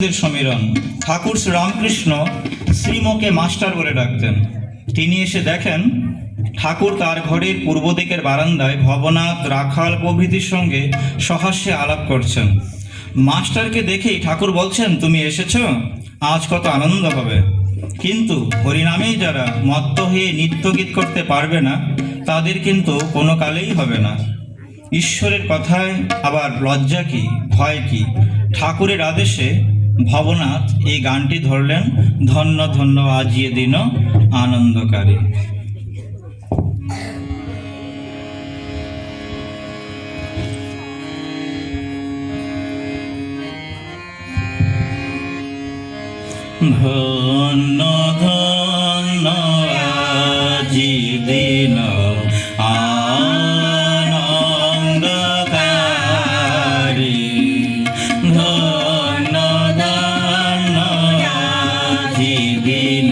সমীরণ। ঠাকুর Sri Ramakrishna শ্রীমকে master বলে ডাকতেন। তিনি এসে দেখেন ঠাকুর তার ঘরের পূর্ব দিকের বারান্দায় ভবনাথ, রাখাল প্রভৃতির সঙ্গে সহাস্যে আলাপ করছেন। মাস্টারকে দেখেই ঠাকুর বলছেন, তুমি এসেছো, আজ কত আনন্দ হবে। কিন্তু হরিনামেই যারা মত্ত হয়ে নৃত্যগীত করতে পারবে না, তাদের কিন্তু কোনো কালেই হবে না। ঈশ্বরের কথায় আবার লজ্জা কি, ভয় কি? ঠাকুরের আদেশে ভবনাথ এই গানটি ধরলেন, ধন্য ধন্য আজিয়ে দিন আনন্দকারী। ধন্য ধন্য আজি দিন আনন্দকারী, ধন্য ধন্য আজি দিন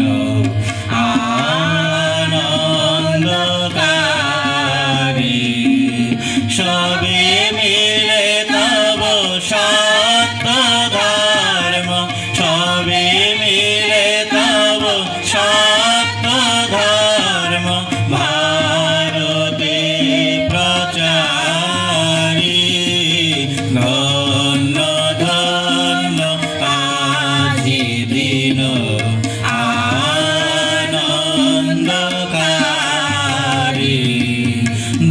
আনন্দকারী। সবে মিলে তব সত্য ধর্ম, সবে মিলে তব সত্য ধর্ম, ভারতে প্রচারী। ধন্য ধন্য আজি দিন আনন্দকারী,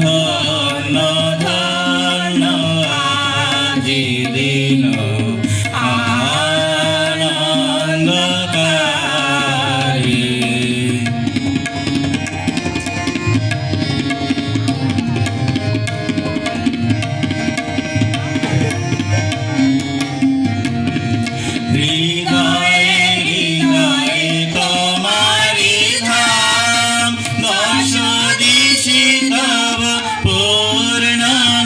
ধন্য ধন্য আজি দিন আনন্দকারী। হৃদয়ে হৃদয়ে তোমারি ধাম, দশ দিশি তব পূর্ণ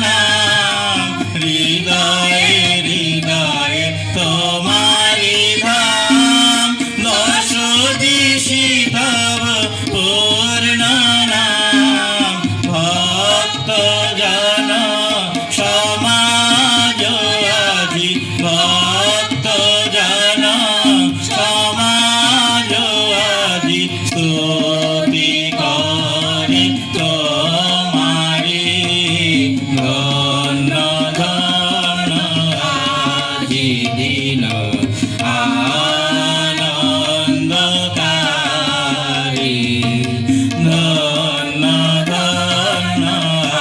নাম। হৃদয়ে হৃদয়ে তোমারি ধাম, দশ দিশি তব পূর্ণ নাম। ভক্ত জন সমাজ আজি, ভক্ত জন সমাজ আজি, স্তুতি করে তোমারি। ধন্য ধন্য আজি দিন আনন্দকারী, ধন্য ধন্য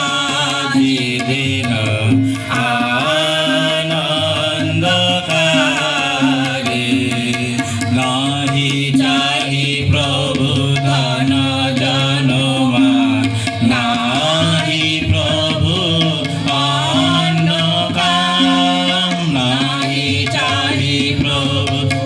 আজি দিন আনন্দকারী। নাহি চাহি প্রভু ধন জনমান, নাহি প্রভু অন্ন কাম, নাহি চাহি প্রভু